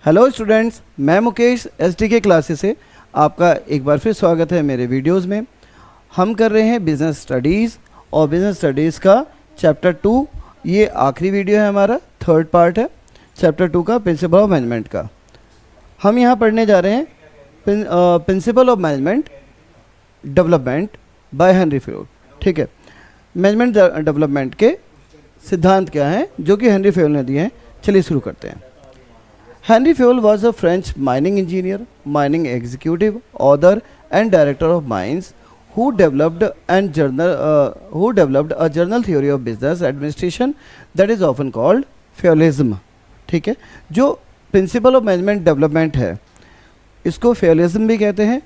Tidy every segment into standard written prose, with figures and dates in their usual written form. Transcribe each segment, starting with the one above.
Hello students, मैं Mukesh SDK classes से आपका एक बार फिर स्वागत है मेरे वीडियोस में। हम कर रहे हैं बिज़नेस स्टडीज़ और बिज़नेस स्टडीज़ का चैप्टर 2। ये आखिरी वीडियो है, हमारा थर्ड पार्ट है चैप्टर 2 का, प्रिंसिपल ऑफ मैनेजमेंट का। हम यहाँ पढ़ने जा रहे हैं principal of management development by Henry Fayol. ठीक है, मैनेजमेंट डेवलपमेंट के सिद्धांत क्या हैं जो कि हेनरी फ्योल ने दिए हैं। चलिए शुरू करते हैं। Henry Fayol was a French mining engineer, mining executive, author, and director of mines, who developed a journal theory of business administration that is often called Fayolism. ठीक है, जो प्रिंसिपल ऑफ मैनेजमेंट डेवलपमेंट है इसको फेयोलिज्म भी कहते हैं।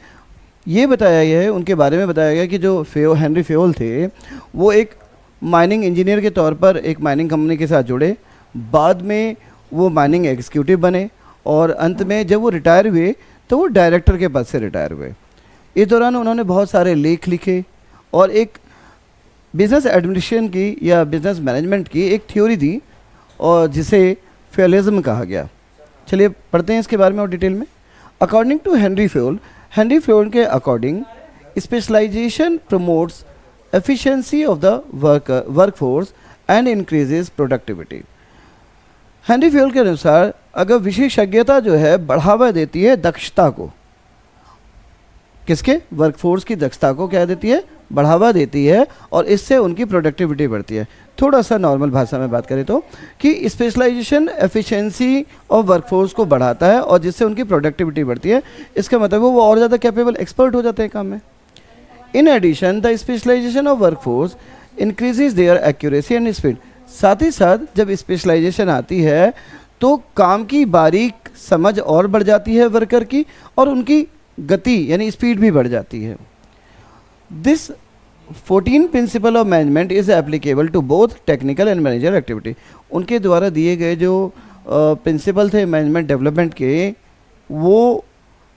ये बताया गया है, उनके बारे में बताया गया कि जो हेनरी फेयोल थे वो एक माइनिंग इंजीनियर के तौर पर एक माइनिंग कंपनी के साथ जुड़े, बाद में वो माइनिंग एग्जीक्यूटिव बने और अंत में जब वो रिटायर हुए तो वो डायरेक्टर के पद से रिटायर हुए। इस दौरान उन्होंने बहुत सारे लेख लिखे और एक बिज़नेस एडमिनिस्ट्रेशन की या बिज़नेस मैनेजमेंट की एक थ्योरी दी और जिसे फेयोलिज्म कहा गया। चलिए पढ़ते हैं इसके बारे में और डिटेल में। अकॉर्डिंग टू हेनरी फेयोल के according specialisation promotes efficiency of the workforce and increases productivity. Henri Fayol के अनुसार अगर विशेषज्ञता जो है बढ़ावा देती है दक्षता को, किसके? वर्कफोर्स की दक्षता को क्या देती है? बढ़ावा देती है और इससे उनकी प्रोडक्टिविटी बढ़ती है। थोड़ा सा नॉर्मल भाषा में बात करें तो कि स्पेशलाइजेशन एफिशिएंसी ऑफ वर्कफोर्स को बढ़ाता है और जिससे उनकी प्रोडक्टिविटी बढ़ती है। इसका मतलब वो और ज़्यादा कैपेबल एक्सपर्ट हो जाते हैं काम में। In addition the specialisation of workforce increases their accuracy and speed. साथ ही साथ जब स्पेशलाइजेशन आती है तो काम की बारीक समझ और बढ़ जाती है वर्कर की और उनकी गति यानी स्पीड भी बढ़ जाती है। This 14 principle of management is applicable to both technical and manager activity. उनके द्वारा दिए गए जो प्रिंसिपल थे मैनेजमेंट डेवलपमेंट के, वो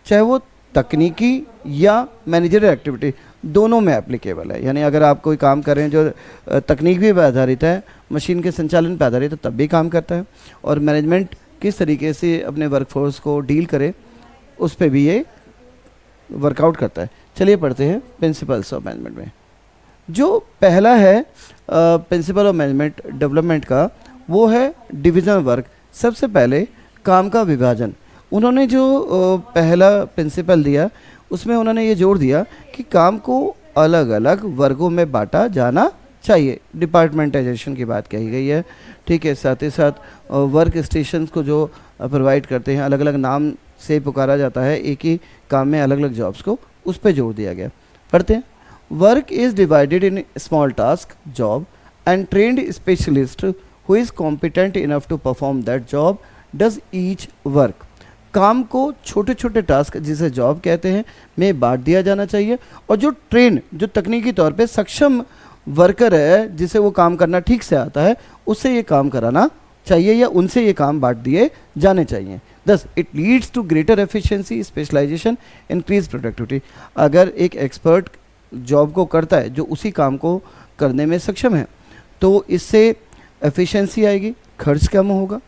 चाहे वो तकनीकी या मैनेजर एक्टिविटी दोनों में एप्लीकेबल है। यानी अगर आप कोई काम करें जो तकनीक भी पर आधारित है, मशीन के संचालन पर आधारित है, तब भी काम करता है। और मैनेजमेंट किस तरीके से अपने वर्कफोर्स को डील करे उस पर भी ये वर्कआउट करता है। चलिए पढ़ते हैं प्रिंसिपल्स ऑफ मैनेजमेंट में। जो पहला है प्रिंसिपल ऑफ मैनेजमेंट डेवलपमेंट का, वो है डिविजन वर्क। सबसे पहले काम का विभाजन। उन्होंने जो पहला प्रिंसिपल दिया उसमें उन्होंने ये जोर दिया कि काम को अलग अलग वर्गों में बांटा जाना चाहिए। डिपार्टमेंटाइजेशन की बात कही गई है। ठीक है, साथ ही साथ वर्क स्टेशंस को जो प्रोवाइड करते हैं अलग अलग नाम से पुकारा जाता है, एक ही काम में अलग अलग जॉब्स को, उस पर जोर दिया गया। पढ़ते हैं। Work is divided in small task job and trained specialist who is competent enough to perform that job does each work. काम को छोटे छोटे टास्क जिसे जॉब कहते हैं में बांट दिया जाना चाहिए और जो जो तकनीकी तौर पे सक्षम वर्कर है जिसे वो काम करना ठीक से आता है उससे ये काम कराना चाहिए या उनसे ये काम बांट दिए जाने चाहिए। Thus it leads to greater efficiency specialisation increase productivity. अगर एक एक्सपर्ट जॉब को करता है जो उसी काम को करने में सक्षम है तो इससे एफिशिएंसी आएगी, खर्च कम होगा,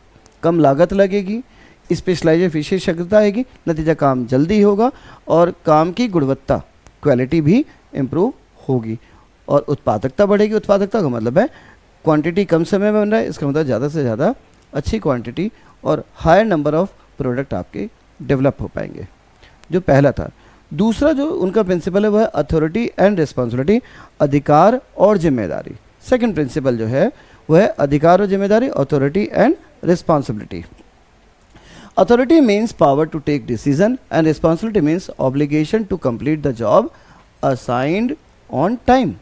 कम लागत लगेगी, स्पेशलाइजेशन विशेषज्ञता आएगी, नतीजा काम जल्दी होगा और काम की गुणवत्ता क्वालिटी भी इम्प्रूव होगी और उत्पादकता बढ़ेगी। उत्पादकता का मतलब है क्वांटिटी कम समय में बन रहा है, इसका मतलब ज़्यादा से ज़्यादा अच्छी क्वांटिटी और हायर नंबर ऑफ प्रोडक्ट आपके डेवलप हो पाएंगे। जो पहला था। दूसरा जो उनका प्रिंसिपल है वह अथॉरिटी एंड रिस्पॉन्सिबिलिटी, अधिकार और जिम्मेदारी। सेकेंड प्रिंसिपल जो है वह है अधिकार और जिम्मेदारी, authority and responsibility. Authority means power to take decision and responsibility means obligation to complete the job assigned on time.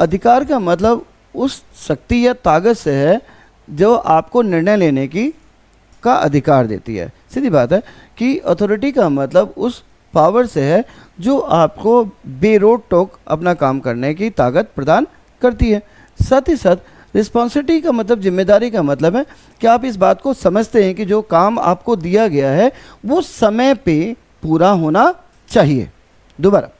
अधिकार का मतलब उस शक्ति या ताकत से है जो आपको निर्णय लेने का अधिकार देती है। सीधी बात है कि अथॉरिटी का मतलब उस पावर से है जो आपको बेरोक टोक अपना काम करने की ताकत प्रदान करती है। साथ ही साथ रिस्पॉन्सिबिलिटी का मतलब जिम्मेदारी का मतलब है कि आप इस बात को समझते हैं कि जो काम आपको दिया गया है वो समय पे पूरा होना चाहिए। दोबारा,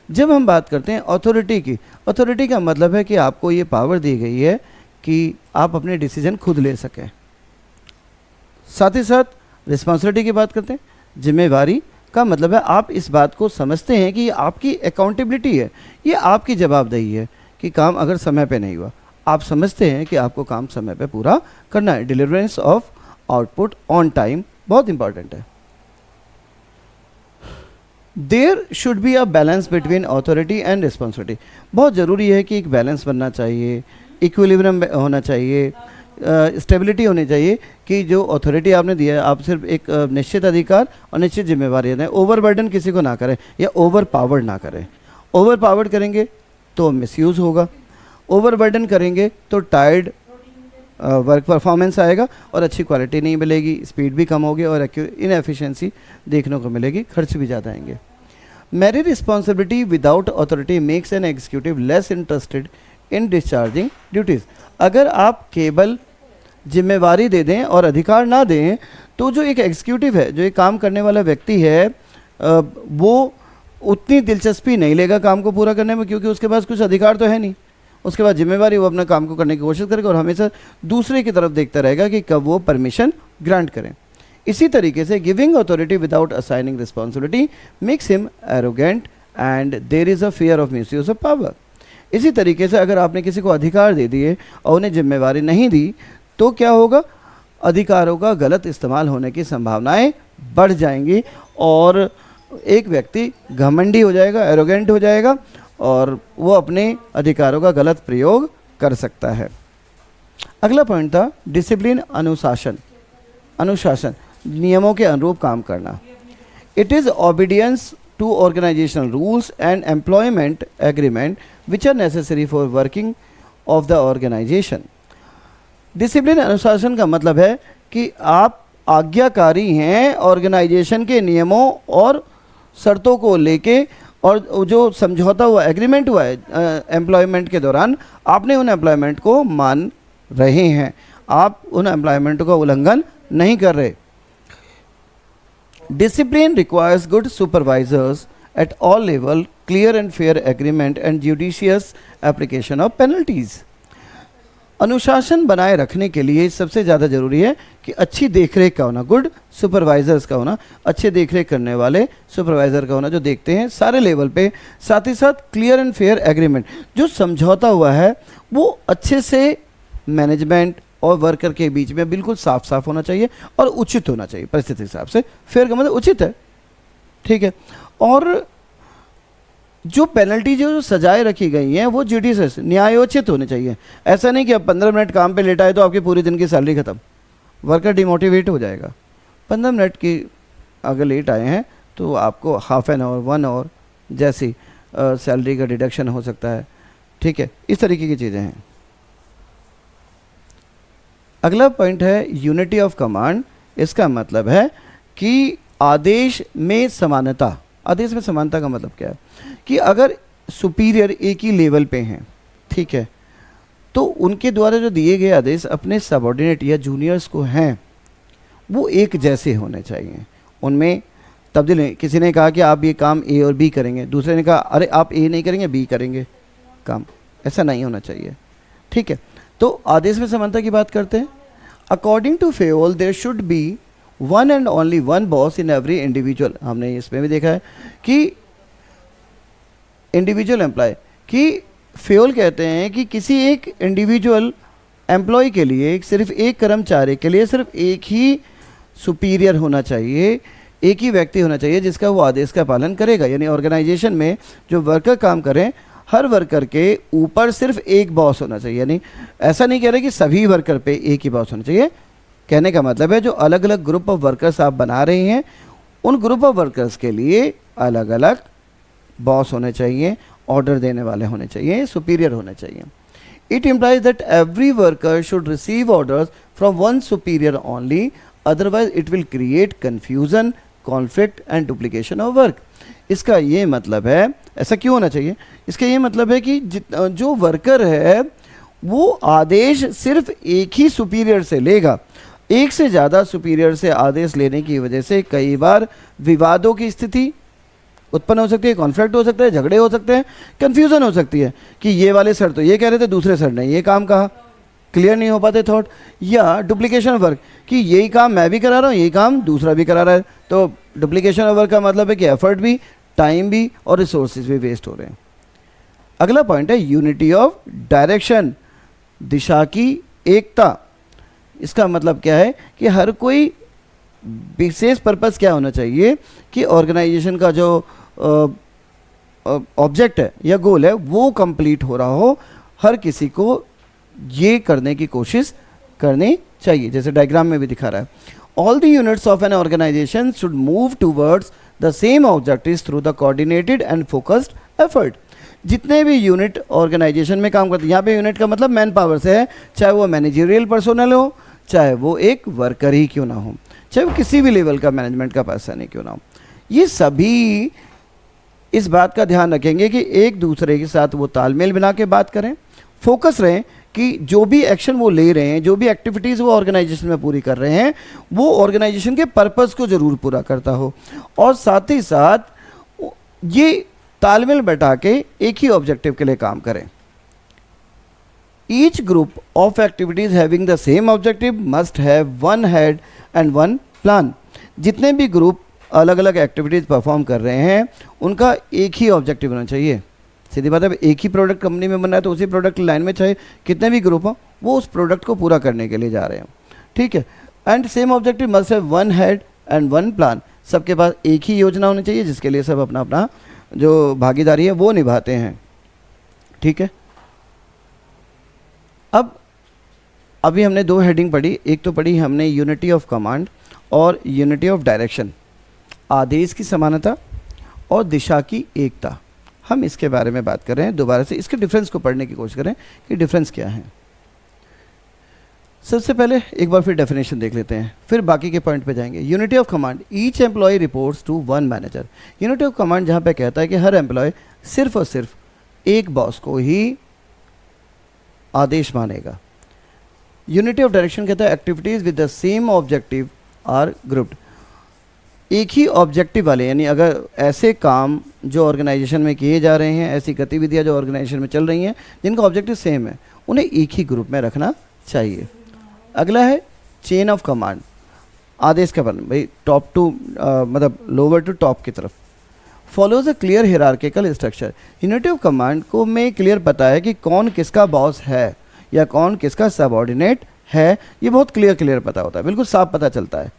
जब हम बात करते हैं अथॉरिटी का मतलब है कि आपको ये पावर दी गई है कि आप अपने डिसीजन खुद ले सकें। साथ ही साथ रिस्पॉन्सिबिलिटी की बात करते हैं, जिम्मेवारी का मतलब है आप इस बात को समझते हैं कि ये आपकी अकाउंटेबिलिटी है, ये आपकी जवाबदेही है कि काम अगर समय पे नहीं हुआ, आप समझते हैं कि आपको काम समय पे पूरा करना है। Deliverance of output on time बहुत इंपॉर्टेंट है। There should be a balance between authority and responsibility. बहुत ज़रूरी है कि एक बैलेंस बनना चाहिए, इक्विलिब्रियम होना चाहिए, स्टेबिलिटी होनी चाहिए कि जो अथॉरिटी आपने दिया है, आप सिर्फ एक निश्चित अधिकार और निश्चित जिम्मेवारी दें, ओवर बर्डन किसी को ना करें या ओवर पावर्ड ना करें। ओवर पावर्ड करेंगे तो मिसयूज़ होगा, ओवर बर्डन करेंगे तो टायर्ड वर्क परफॉर्मेंस आएगा और अच्छी क्वालिटी नहीं मिलेगी, स्पीड भी कम होगी और इनएफिशिएंसी देखने को मिलेगी, खर्च भी ज़्यादा आएंगे। मेरी responsibility without authority makes an executive less interested in discharging duties. अगर आप केवल जिम्मेवारी दे दें और अधिकार ना दें तो जो एक एग्जीक्यूटिव है, जो एक काम करने वाला व्यक्ति है, वो उतनी दिलचस्पी नहीं लेगा काम को पूरा करने में, क्योंकि उसके पास कुछ अधिकार तो है नहीं। उसके बाद जिम्मेवारी, वो अपना काम को करने की कोशिश करेगा और हमेशा दूसरे की तरफ देखता रहेगा कि कब वो परमिशन ग्रांट करें। इसी तरीके से giving authority without assigning responsibility makes him arrogant and there is a fear of misuse of power. इसी तरीके से अगर आपने किसी को अधिकार दे दिए और उन्हें जिम्मेवारी नहीं दी तो क्या होगा, अधिकारों का गलत इस्तेमाल होने की संभावनाएं बढ़ जाएंगी और एक व्यक्ति घमंडी हो जाएगा, एरोगेंट हो जाएगा और वो अपने अधिकारों का गलत प्रयोग कर सकता है। अगला पॉइंट था डिसिप्लिन, अनुशासन। अनुशासन नियमों के अनुरूप काम करना। It is obedience to organisational rules and employment agreement which are necessary for working of the organisation. Discipline, अनुशासन का मतलब है कि आप आज्ञाकारी हैं ऑर्गेनाइजेशन के नियमों और शर्तों को लेके, और जो समझौता हुआ, एग्रीमेंट हुआ है एम्प्लॉयमेंट के दौरान, आपने उन एम्प्लॉयमेंट को मान रहे हैं, आप उन एम्प्लॉयमेंट का उल्लंघन नहीं कर रहे। Discipline requires good supervisors at all level, clear and fair agreement and judicious application of penalties. अनुशासन बनाए रखने के लिए सबसे ज़्यादा ज़रूरी है कि अच्छी देखरेख का होना, गुड सुपरवाइजर्स का होना, अच्छे देखरेख करने वाले सुपरवाइज़र का होना जो देखते हैं सारे लेवल पे। साथ ही साथ क्लियर एंड फेयर एग्रीमेंट, जो समझौता हुआ है वो अच्छे से मैनेजमेंट और वर्कर के बीच में बिल्कुल साफ साफ होना चाहिए और उचित होना चाहिए परिस्थिति के हिसाब से। फेयर का मतलब उचित है, ठीक है। और जो पेनल्टी जो सजाएं रखी गई हैं वो जुडिशियस, न्यायोचित होने चाहिए। ऐसा नहीं कि अब 15 मिनट काम पे लेट आए तो आपकी पूरी दिन की सैलरी खत्म, वर्कर डिमोटिवेट हो जाएगा। 15 मिनट की अगर लेट आए हैं तो आपको हाफ एन आवर, 1 आवर जैसी सैलरी का डिडक्शन हो सकता है, ठीक है। इस तरीके की चीज़ें हैं। अगला पॉइंट है यूनिटी ऑफ कमांड। इसका मतलब है कि आदेश में समानता। आदेश में समानता का मतलब क्या है कि अगर सुपीरियर एक ही लेवल पे हैं, ठीक है, तो उनके द्वारा जो दिए गए आदेश अपने सबऑर्डिनेट या जूनियर्स को हैं वो एक जैसे होने चाहिए, उनमें तब्दील नहीं। किसी ने कहा कि आप ये काम ए और बी करेंगे, दूसरे ने कहा अरे आप ए नहीं करेंगे बी करेंगे काम, ऐसा नहीं होना चाहिए, ठीक है। तो आदेश में समानता की बात करते हैं। According to Fayol there should be one and only one boss in every individual. हमने इसमें भी देखा है कि इंडिविजुअल एम्प्लॉय की फेओल कहते हैं कि किसी एक इंडिविजुअल एम्प्लॉय के लिए, सिर्फ एक कर्मचारी के लिए सिर्फ एक ही सुपीरियर होना चाहिए, एक ही व्यक्ति होना चाहिए जिसका वो आदेश का पालन करेगा। यानी ऑर्गेनाइजेशन में जो वर्कर काम करें, हर वर्कर के ऊपर सिर्फ एक बॉस होना चाहिए। यानी ऐसा नहीं कह रहे कि सभी वर्कर पे एक ही बॉस होना चाहिए। कहने का मतलब है जो अलग अलग ग्रुप ऑफ वर्कर्स आप बना रहे हैं, उन ग्रुप ऑफ वर्कर्स के लिए अलग अलग बॉस होने चाहिए, ऑर्डर देने वाले होने चाहिए, सुपीरियर होने चाहिए। It implies that every worker should receive orders from one superior only, otherwise it will create confusion, conflict and duplication of work. इसका ये मतलब है, ऐसा क्यों होना चाहिए, इसका ये मतलब है कि जो वर्कर है वो आदेश सिर्फ एक ही सुपीरियर से लेगा। एक से ज़्यादा सुपीरियर से आदेश लेने की वजह से कई बार विवादों की स्थिति उत्पन्न हो सकती है, कॉन्फ्लिक्ट हो सकता है, झगड़े हो सकते हैं, कन्फ्यूज़न हो सकती है कि ये वाले सर तो ये कह रहे थे, दूसरे सर ने ये काम कहा, क्लियर नहीं हो पाते थॉट, या डुप्लीकेशन ऑफ वर्क कि यही काम मैं भी करा रहा हूँ, यही काम दूसरा भी करा रहा है, तो डुप्लीकेशन ऑफ वर्क का मतलब है कि एफर्ट भी, टाइम भी और रिसोर्सेज भी वेस्ट हो रहे हैं। अगला पॉइंट है यूनिटी ऑफ डायरेक्शन, दिशा की एकता। इसका मतलब क्या है कि हर कोई विशेष पर्पस क्या होना चाहिए कि ऑर्गेनाइजेशन का जो ऑब्जेक्ट है या गोल है वो कंप्लीट हो रहा हो, हर किसी को ये करने की कोशिश करनी चाहिए, जैसे डायग्राम में भी दिखा रहा है। All the units of an organisation should move towards the same objectives through the coordinated and focused effort. जितने भी यूनिट ऑर्गेनाइजेशन में काम करते हैं, यहाँ पे यूनिट का मतलब मैन पावर से है, चाहे वो मैनेजरियल पर्सोनल हो, चाहे वो एक वर्कर ही क्यों ना हो, चाहे वो किसी भी लेवल का मैनेजमेंट का पर्सन ही क्यों ना हो, ये सभी इस बात का ध्यान रखेंगे कि एक दूसरे के साथ वो तालमेल बना के बात करें, फोकस रहें कि जो भी एक्शन वो ले रहे हैं, जो भी एक्टिविटीज़ वो ऑर्गेनाइजेशन में पूरी कर रहे हैं, वो ऑर्गेनाइजेशन के पर्पस को ज़रूर पूरा करता हो, और साथ ही साथ ये तालमेल बैठा के एक ही ऑब्जेक्टिव के लिए काम करें। Each group of activities having the same objective must have one head and one plan. जितने भी ग्रुप अलग अलग एक्टिविटीज़ परफॉर्म कर रहे हैं उनका एक ही ऑब्जेक्टिव होना चाहिए। सीधी बात है, एक ही प्रोडक्ट कंपनी में बन रहा है तो उसी प्रोडक्ट लाइन में चाहे कितने भी ग्रुप हो वो उस प्रोडक्ट को पूरा करने के लिए जा रहे हैं, ठीक है। And same objective must have one head and one plan. सबके पास एक ही योजना होनी चाहिए जिसके लिए सब अपना अपना जो भागीदारी है वो निभाते हैं, ठीक है। अब अभी हमने दो हेडिंग पढ़ी, एक तो पढ़ी हमने यूनिटी ऑफ कमांड और यूनिटी ऑफ डायरेक्शन, आदेश की समानता और दिशा की एकता। हम इसके बारे में बात कर रहे हैं। दोबारा से इसके डिफरेंस को पढ़ने की कोशिश करें कि डिफरेंस क्या है। सबसे पहले एक बार फिर डेफिनेशन देख लेते हैं, फिर बाकी के पॉइंट पे जाएंगे। Unity of command, each employee reports to one manager. Unity of command जहाँ पे कहता है कि हर एम्प्लॉय सिर्फ और सिर्फ एक बॉस को ही आदेश मानेगा। यूनिटी ऑफ डायरेक्शन कहता है activities with the same objective are grouped. एक ही ऑब्जेक्टिव वाले, यानी अगर ऐसे काम जो ऑर्गेनाइजेशन में किए जा रहे हैं, ऐसी गतिविधियां जो ऑर्गेनाइजेशन में चल रही हैं जिनका ऑब्जेक्टिव सेम है, उन्हें एक ही ग्रुप में रखना चाहिए। अगला है चेन ऑफ कमांड, आदेश का पालन, भाई टॉप टू मतलब लोअर टू टॉप की तरफ। Follows a clear hierarchical structure. Unity of command को में क्लियर पता है कि कौन किसका बॉस है या कौन किसका सबऑर्डिनेट है, ये बहुत क्लियर पता होता है, बिल्कुल साफ पता चलता है।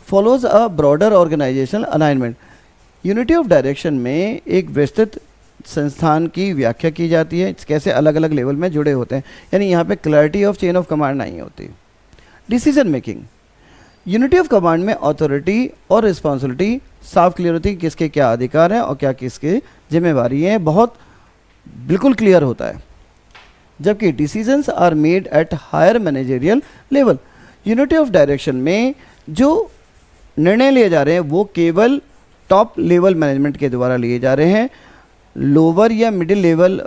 Follows a broader organisational alignment. Unity of direction में एक विस्तृत संस्थान की व्याख्या की जाती है, कैसे अलग अलग लेवल में जुड़े होते हैं, यानी यहाँ पे clarity of chain of command नहीं होती। Decision making, unity of command में अथॉरिटी और रिस्पॉन्सिबिलिटी साफ क्लियर होती है, किसके क्या अधिकार हैं और क्या किसके जिम्मेवारी हैं, बहुत बिल्कुल क्लियर होता है। जबकि decisions are made at higher managerial level. Unity of direction में जो निर्णय लिए जा रहे हैं वो केवल टॉप लेवल मैनेजमेंट के द्वारा लिए जा रहे हैं। लोअर या मिडिल लेवल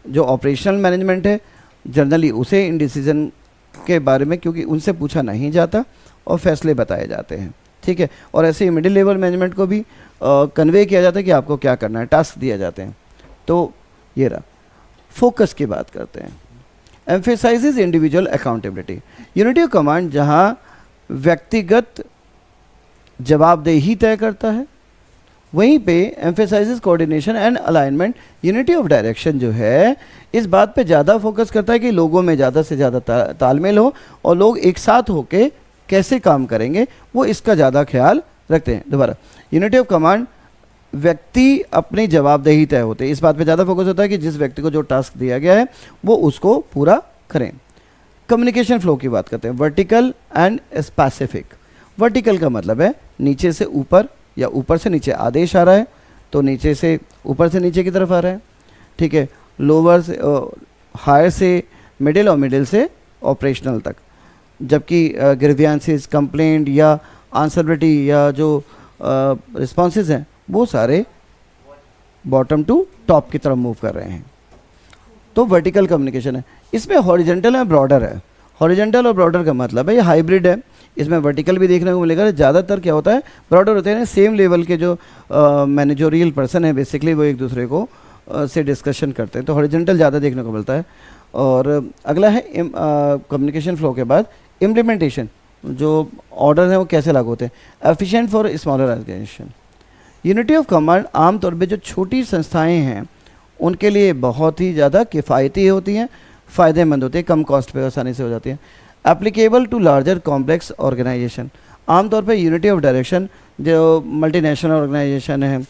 जो ऑपरेशनल मैनेजमेंट है जनरली उसे इन डिसीजन के बारे में क्योंकि उनसे पूछा नहीं जाता और फैसले बताए जाते हैं, ठीक है। और ऐसे ही मिडिल लेवल मैनेजमेंट को भी कन्वे किया जाता है कि आपको क्या करना है, टास्क दिया जाते हैं। तो ये रहा। फोकस की बात करते हैं। Emphasises individual accountability. Unity of command जहाँ व्यक्तिगत जवाबदेही तय करता है, वहीं पे emphasises coordination and alignment. Unity of direction जो है इस बात पे ज़्यादा फोकस करता है कि लोगों में ज़्यादा से ज़्यादा तालमेल हो और लोग एक साथ होके कैसे काम करेंगे वो इसका ज़्यादा ख्याल रखते हैं। दोबारा, यूनिटी ऑफ कमांड व्यक्ति अपनी जवाबदेही तय होते हैं, इस बात पे ज़्यादा फोकस होता है कि जिस व्यक्ति को जो टास्क दिया गया है वो उसको पूरा करें। कम्युनिकेशन फ्लो की बात करते हैं, वर्टिकल एंड स्पेसिफिक। वर्टिकल का मतलब है नीचे से ऊपर या ऊपर से नीचे आदेश आ रहा है तो नीचे से ऊपर से नीचे की तरफ आ रहा है, ठीक है। लोअर से हायर से मिडिल और मिडिल से ऑपरेशनल तक। जबकि ग्रीवियंसेस, कंप्लेंट या आंसरबिलिटी या जो रिस्पॉन्सेज हैं वो सारे बॉटम टू टॉप की तरफ मूव कर रहे हैं। तो वर्टिकल कम्युनिकेशन है। इसमें हॉरिजॉन्टल और ब्रॉडर है। हॉरिजॉन्टल और ब्रॉडर का मतलब है ये हाइब्रिड है, इसमें वर्टिकल भी देखने को मिलेगा। ज़्यादातर क्या होता है, ब्रॉडर होते हैं सेम लेवल के जो मैनेजोरियल पर्सन है बेसिकली वो एक दूसरे को से डिस्कशन करते हैं, तो हॉरिजॉन्टल ज़्यादा देखने को मिलता है। और अगला है कम्युनिकेशन फ्लो के बाद इम्प्लीमेंटेशन, जो ऑर्डर हैं वो कैसे लागू होते हैं। Efficient for smaller organisation. Unity of command आमतौर पे जो छोटी संस्थाएं हैं उनके लिए बहुत ही ज़्यादा किफ़ायती होती हैं, फ़ायदेमंद होती है, कम कॉस्ट पे आसानी से हो जाती है। Applicable to larger complex organisation. आमतौर पे यूनिटी ऑफ डायरेक्शन जो मल्टीनेशनल ऑर्गेनाइजेशन है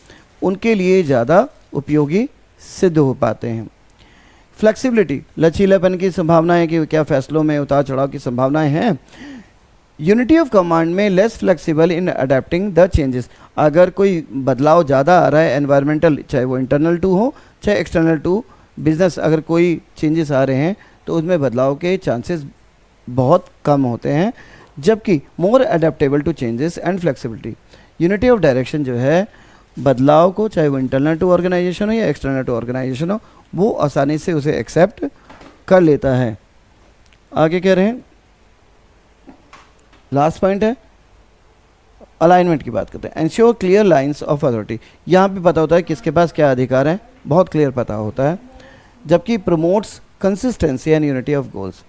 उनके लिए ज़्यादा उपयोगी सिद्ध हो पाते हैं। फ्लेक्सिबिलिटी, लचीलापन की संभावना है कि क्या फैसलों में उतार चढ़ाव की संभावनाएं हैं। यूनिटी ऑफ कमांड में less flexible in adapting the changes. अगर कोई बदलाव ज़्यादा आ रहा है एनवायरमेंटल, चाहे वो इंटरनल टू हो चाहे एक्सटर्नल टू बिजनेस, अगर कोई चेंजेस आ रहे हैं तो उसमें बदलाव के चांसेस बहुत कम होते हैं, जबकि more adaptable to changes and flexibility. Unity of direction जो है बदलाव को, चाहे वो इंटरनल टू ऑर्गेनाइजेशन हो या एक्सटर्नल टू ऑर्गेनाइजेशन हो, वो आसानी से उसे एक्सेप्ट कर लेता है। आगे कह रहे हैं, लास्ट पॉइंट है अलाइनमेंट की बात करते हैं। Ensure clear lines of authority. यहाँ पे पता होता है किसके पास क्या अधिकार है, बहुत क्लियर पता होता है। जबकि promotes consistency and unity of goals.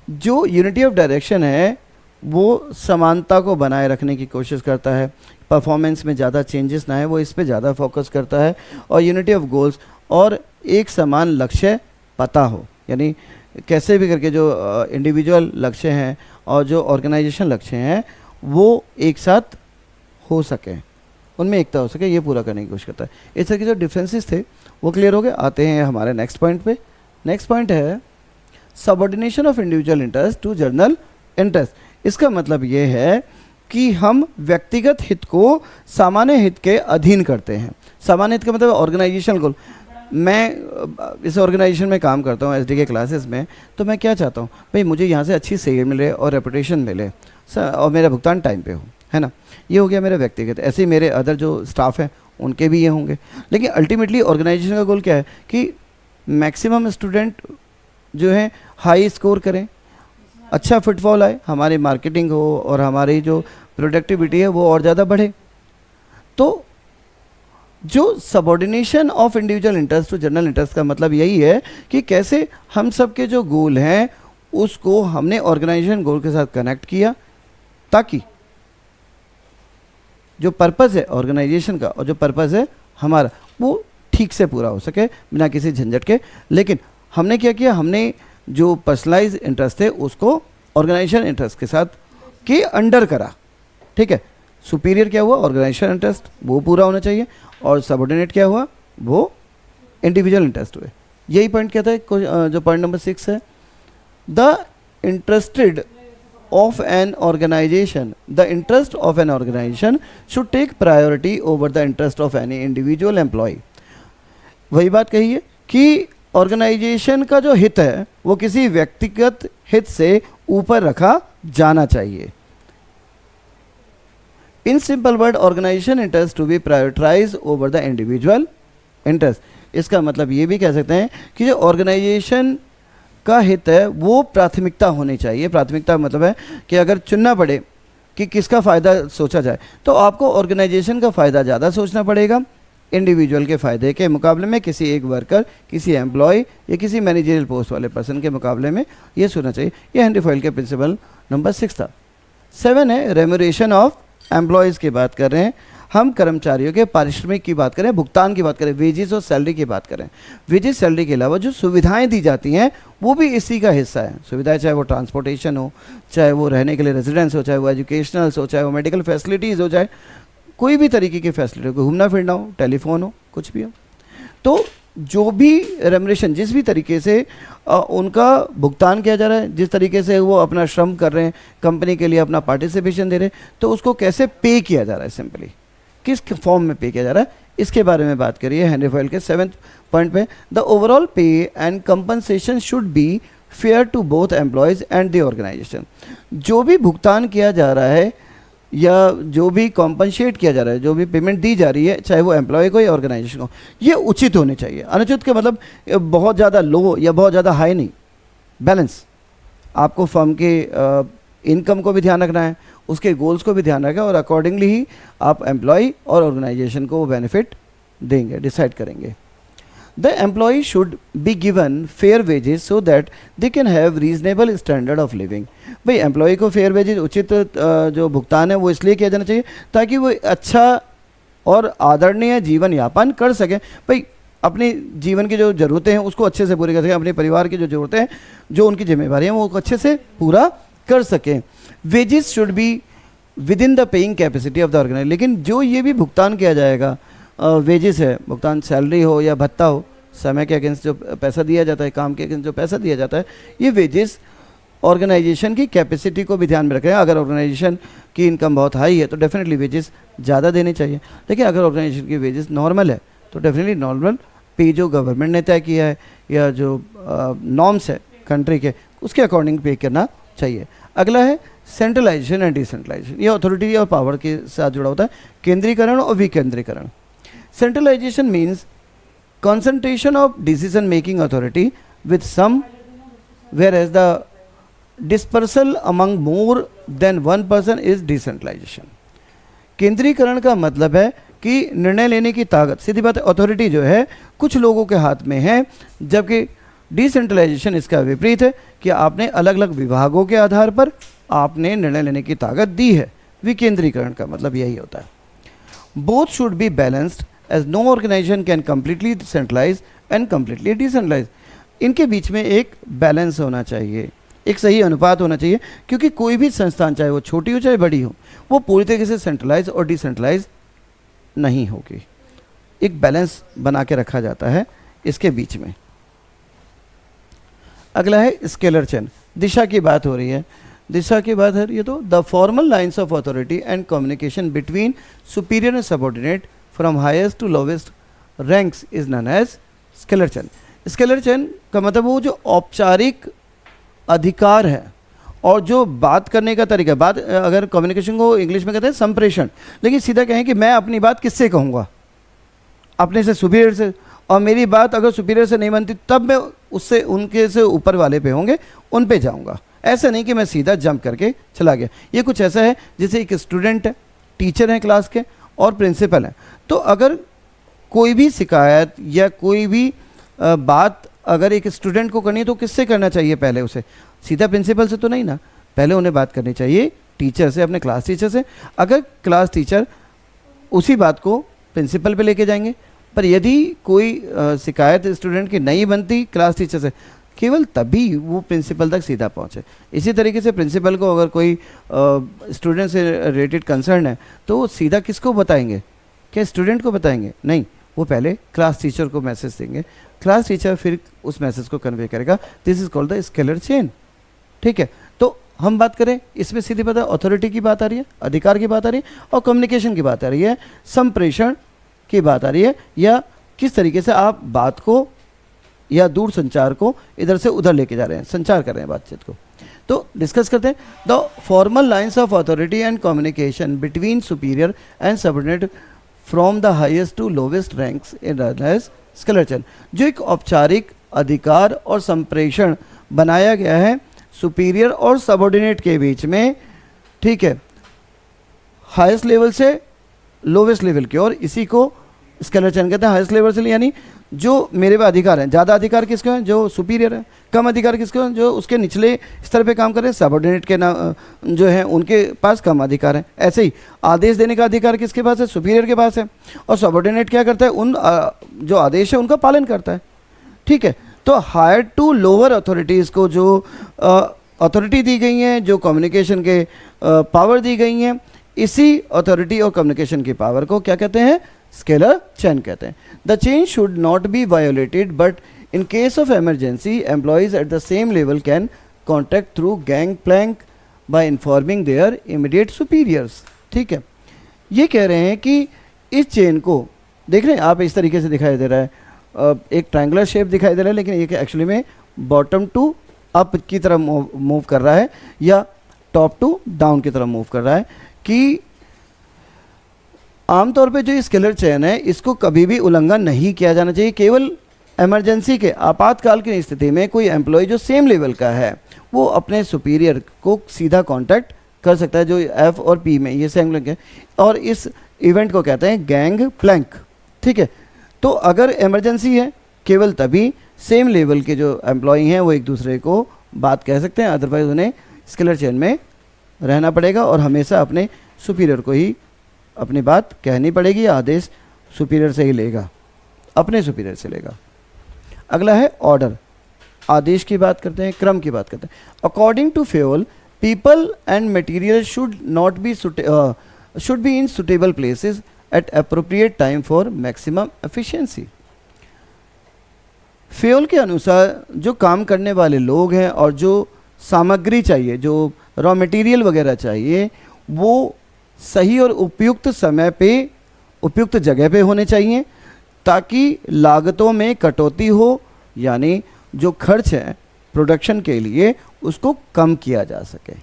जो यूनिटी ऑफ डायरेक्शन है वो समानता को बनाए रखने की कोशिश करता है, परफॉर्मेंस में ज़्यादा चेंजेस ना है, वो इस पे ज़्यादा फोकस करता है। और यूनिटी ऑफ गोल्स, और एक समान लक्ष्य पता हो, यानी कैसे भी करके जो इंडिविजुअल लक्ष्य हैं और जो ऑर्गेनाइजेशन लक्ष्य हैं वो एक साथ हो सके, उनमें एकता हो सके, ये पूरा करने की कोशिश करता है। इस तरह के जो डिफरेंसेस थे वो क्लियर हो गए। आते हैं हमारे नेक्स्ट पॉइंट पे। नेक्स्ट पॉइंट है subordination of individual interest to general interest. इसका मतलब ये है कि हम व्यक्तिगत हित को सामान्य हित के अधीन करते हैं। सामान्य हित का मतलब ऑर्गेनाइजेशन गोल। मैं इस ऑर्गेनाइजेशन में काम करता हूँ एसडी के क्लासेस में, तो मैं क्या चाहता हूँ भाई, मुझे यहाँ से अच्छी सेल मिले और रेपुटेशन मिले और मेरा भुगतान टाइम पे हो, है ना। ये हो गया मेरा व्यक्तिगत। ऐसे ही मेरे अदर जो स्टाफ हैं उनके भी ये होंगे। लेकिन अल्टीमेटली ऑर्गेनाइजेशन का गोल क्या है कि मैक्सिमम स्टूडेंट जो है हाई स्कोर करें, अच्छा फुटफॉल आए, हमारी मार्केटिंग हो और हमारी जो प्रोडक्टिविटी है वो और ज़्यादा बढ़े। तो जो subordination of individual interest to general interest का मतलब यही है कि कैसे हम सब के जो गोल हैं उसको हमने ऑर्गेनाइजेशन गोल के साथ कनेक्ट किया, ताकि जो पर्पज़ है ऑर्गेनाइजेशन का और जो पर्पज़ है हमारा वो ठीक से पूरा हो सके बिना किसी झंझट के। लेकिन हमने क्या किया, हमने जो पर्सनलाइज इंटरेस्ट थे उसको ऑर्गेनाइजेशन इंटरेस्ट के साथ के अंडर करा, ठीक है। सुपीरियर क्या हुआ, ऑर्गेनाइजेशन इंटरेस्ट, वो पूरा होना चाहिए, और सबऑर्डिनेट क्या हुआ, वो इंडिविजुअल इंटरेस्ट हुए। यही पॉइंट कहता है जो पॉइंट नंबर 6 है, the interested of an organization, the interest of an organization should take priority over the interest of any individual employee। वही बात कही है कि ऑर्गेनाइजेशन का जो हित है वो किसी व्यक्तिगत हित से ऊपर रखा जाना चाहिए। In simple word, organisation interest to be prioritise over the individual interest. इसका मतलब ये भी कह सकते हैं कि जो ऑर्गेनाइजेशन का हित है वो प्राथमिकता होनी चाहिए। प्राथमिकता मतलब है कि अगर चुनना पड़े कि किसका फ़ायदा सोचा जाए तो आपको ऑर्गेनाइजेशन का फ़ायदा ज़्यादा सोचना पड़ेगा इंडिविजुअल के फ़ायदे के मुकाबले में, किसी एक वर्कर, किसी एम्प्लॉय या किसी मैनेजरियल पोस्ट वाले पर्सन के मुकाबले में ये सोचना चाहिए। ये हेनरी फॉयल के प्रिंसिपल नंबर 6 था। 7 है रेम्यूनरेशन ऑफ एम्प्लॉयज़ की बात कर रहे हैं हम, कर्मचारियों के पारिश्रमिक की बात करें, भुगतान की बात करें, वेजेस और सैलरी की बात करें। वेजेस सैलरी के अलावा जो सुविधाएं दी जाती हैं वो भी इसी का हिस्सा है। सुविधाएं चाहे वो ट्रांसपोर्टेशन हो, चाहे वो रहने के लिए रेजिडेंस हो, चाहे वो एजुकेशनल्स हो, चाहे वो मेडिकल फैसिलिटीज़ हो, चाहे कोई भी तरीके की फैसिलिटी हो, घूमना फिरना हो, टेलीफोन हो, कुछ भी हो। तो जो भी रेम्यूनरेशन जिस भी तरीके से उनका भुगतान किया जा रहा है, जिस तरीके से वो अपना श्रम कर रहे हैं, कंपनी के लिए अपना पार्टिसिपेशन दे रहे हैं, तो उसको कैसे पे किया जा रहा है, सिंपली किस फॉर्म में पे किया जा रहा है, इसके बारे में बात करिए हेनरी फॉयल के 7th पॉइंट पे। The overall pay and compensation should be fair to both employees and the organisation. जो भी भुगतान किया जा रहा है या जो भी कॉम्पनसेट किया जा रहा है, जो भी पेमेंट दी जा रही है, चाहे वो एम्प्लॉय को या ऑर्गेनाइजेशन को, ये उचित होने चाहिए। अनुचित का मतलब बहुत ज़्यादा लो या बहुत ज़्यादा हाई नहीं, बैलेंस। आपको फर्म के इनकम को भी ध्यान रखना है, उसके गोल्स को भी ध्यान रखें, और अकॉर्डिंगली ही आप एम्प्लॉय और ऑर्गेनाइजेशन को वो बेनिफिट देंगे, डिसाइड करेंगे। The employee should be given fair wages so that they can have reasonable standard of living. भाई एम्प्लॉय को फेयर वेजेस उचित जो भुगतान है वो इसलिए किया जाना चाहिए ताकि वो अच्छा और आदरणीय जीवन यापन कर सके। भाई अपने जीवन की जो ज़रूरतें हैं उसको अच्छे से पूरी कर सकें, अपने परिवार की जो ज़रूरतें हैं, जो उनकी जिम्मेदारी हैं वो अच्छे से पूरा कर सकें। Wages should be within the paying capacity of the organisation. लेकिन जो ये भी भुगतान किया जाएगा, वेजेस है, भुगतान सैलरी हो या भत्ता हो, समय के अगेंस्ट जो पैसा दिया जाता है, काम के अगेंस्ट जो पैसा दिया जाता है, ये वेजेस ऑर्गेनाइजेशन की कैपेसिटी को भी ध्यान में रखें। अगर ऑर्गेनाइजेशन की इनकम बहुत हाई है तो डेफिनेटली वेजेस ज़्यादा देने चाहिए, लेकिन अगर ऑर्गेनाइजेशन की वेजेस नॉर्मल है तो डेफिनेटली नॉर्मल पे जो गवर्नमेंट ने तय किया है या जो नॉर्म्स है कंट्री के, उसके अकॉर्डिंग पे करना चाहिए। अगला है सेंट्रलाइजेशन एंड डिसेंट्रलाइजेशन। ये अथॉरिटी और पावर के साथ जुड़ा होता है, केंद्रीकरण और विकेंद्रीकरण। Centralisation means concentration of decision making authority with some, whereas the dispersal among more than one person is decentralization. केंद्रीकरण का मतलब है कि निर्णय लेने की ताकत, सीधी बात है, अथॉरिटी जो है कुछ लोगों के हाथ में है, जबकि डिसेंट्रलाइजेशन इसका विपरीत है कि आपने अलग अलग विभागों के आधार पर आपने निर्णय लेने की ताकत दी है। विकेंद्रीकरण का मतलब यही होता है। Both should be balanced as no organization can completely centralize and completely decentralize. इनके बीच में एक बैलेंस होना चाहिए, एक सही अनुपात होना चाहिए, क्योंकि कोई भी संस्थान चाहे वो छोटी हो चाहे बड़ी हो, वो पूरी तरीके से सेंट्रलाइज और डिसेंट्रलाइज नहीं होगी। एक बैलेंस बना के रखा जाता है इसके बीच में। अगला है स्केलर चेन। दिशा की बात हो रही है, दिशा की बात है ये तो the formal lines of authority and communication between superior and subordinate from highest to lowest ranks is known as scalar chain. Scalar chain का मतलब वो जो औपचारिक अधिकार है और जो बात करने का तरीका, बात अगर कम्युनिकेशन को इंग्लिश में कहते हैं संप्रेषण, लेकिन सीधा कहें कि मैं अपनी बात किससे कहूँगा, अपने से सुपीरियर से, और मेरी बात अगर सुपीरियर से नहीं बनती तब मैं उससे उनके से ऊपर वाले पे होंगे उन पे जाऊँगा। ऐसा नहीं कि मैं सीधा जंप करके चला गया। ये कुछ ऐसा है जैसे एक स्टूडेंट है, टीचर हैं क्लास के और प्रिंसिपल हैं, तो अगर कोई भी शिकायत या कोई भी बात अगर एक स्टूडेंट को करनी है तो किससे करना चाहिए? पहले उसे सीधा प्रिंसिपल से तो नहीं ना, पहले उन्हें बात करनी चाहिए टीचर से, अपने क्लास टीचर से। अगर क्लास टीचर उसी बात को प्रिंसिपल पे लेके जाएंगे, पर यदि कोई शिकायत स्टूडेंट की नहीं बनती क्लास टीचर से, केवल तभी वो प्रिंसिपल तक सीधा पहुँचे। इसी तरीके से प्रिंसिपल को अगर कोई स्टूडेंट से रिलेटेड कंसर्न है तो वो सीधा किसको बताएंगे? क्या स्टूडेंट को बताएंगे? नहीं, वो पहले क्लास टीचर को मैसेज देंगे, क्लास टीचर फिर उस मैसेज को कन्वे करेगा। This is called the scalar chain. ठीक है, तो हम बात करें इसमें सीधी बात है, अथॉरिटी की बात आ रही है, अधिकार की बात आ रही है, और कम्युनिकेशन की बात आ रही है, संप्रेषण की बात आ रही है, या किस तरीके से आप बात को या दूर संचार को इधर से उधर लेके जा रहे हैं, संचार कर रहे हैं बातचीत को। तो डिस्कस करते हैं the formal lines of authority and communication between superior and subordinate from the highest to lowest ranks in as scalar chain. जो एक औपचारिक अधिकार और संप्रेषण बनाया गया है सुपीरियर और सबऑर्डिनेट के बीच में, ठीक है, हाईएस्ट लेवल से लोवेस्ट लेवल की ओर, इसी को स्केलर चेन कहते हैं। हाईएस्ट लेवल से यानी जो मेरे पे अधिकार हैं, ज़्यादा अधिकार किसके हैं? जो सुपीरियर है। कम अधिकार किसके हैं? जो उसके निचले स्तर पे काम कर रहे हैं, सबऑर्डिनेट के ना जो है उनके पास कम अधिकार है। ऐसे ही आदेश देने का अधिकार किसके पास है? सुपीरियर के पास है। और सबऑर्डिनेट क्या करता है? उन जो आदेश है उनका पालन करता है। ठीक है, तो हायर टू लोअर अथॉरिटीज़ को जो अथॉरिटी दी गई हैं, जो कम्युनिकेशन के पावर दी गई हैं, इसी अथॉरिटी और कम्युनिकेशन की पावर को क्या कहते हैं? स्केलर चेन कहते हैं। The chain should not be violated, but in case of emergency employees at the same level can contact through gang plank by informing their immediate superiors. ठीक है, ये कह रहे हैं कि इस चेन को देख रहे हैं आप, इस तरीके से दिखाई दे रहा है, एक ट्रायंगुलर शेप दिखाई दे रहा है, लेकिन ये एक्चुअली में बॉटम टू अप की तरफ मूव कर रहा है या टॉप टू डाउन की तरफ मूव कर रहा है। कि आमतौर पे जो स्केलर चेन है इसको कभी भी उल्लंघन नहीं किया जाना चाहिए। केवल इमरजेंसी के, आपातकाल की स्थिति में कोई एम्प्लॉय जो सेम लेवल का है वो अपने सुपीरियर को सीधा कांटेक्ट कर सकता है, जो एफ और पी में ये सेम लिंक है, और इस इवेंट को कहते हैं गैंग प्लैंक। ठीक है, तो अगर इमरजेंसी है केवल तभी सेम लेवल के जो एम्प्लॉई हैं वो एक दूसरे को बात कह सकते हैं, अदरवाइज उन्हें स्केलर चेन में रहना पड़ेगा और हमेशा अपने सुपीरियर को ही अपनी बात कहनी पड़ेगी, या आदेश सुपीरियर से ही लेगा, अपने सुपीरियर से लेगा। अगला है ऑर्डर, आदेश की बात करते हैं, क्रम की बात करते हैं। According to Fayol people and material should be in suitable places at appropriate time for maximum efficiency. Fayol के अनुसार जो काम करने वाले लोग हैं और जो सामग्री चाहिए, जो रॉ मटेरियल वगैरह चाहिए, वो सही और उपयुक्त समय पे उपयुक्त जगह पे होने चाहिए, ताकि लागतों में कटौती हो, यानी जो खर्च है प्रोडक्शन के लिए उसको कम किया जा सके।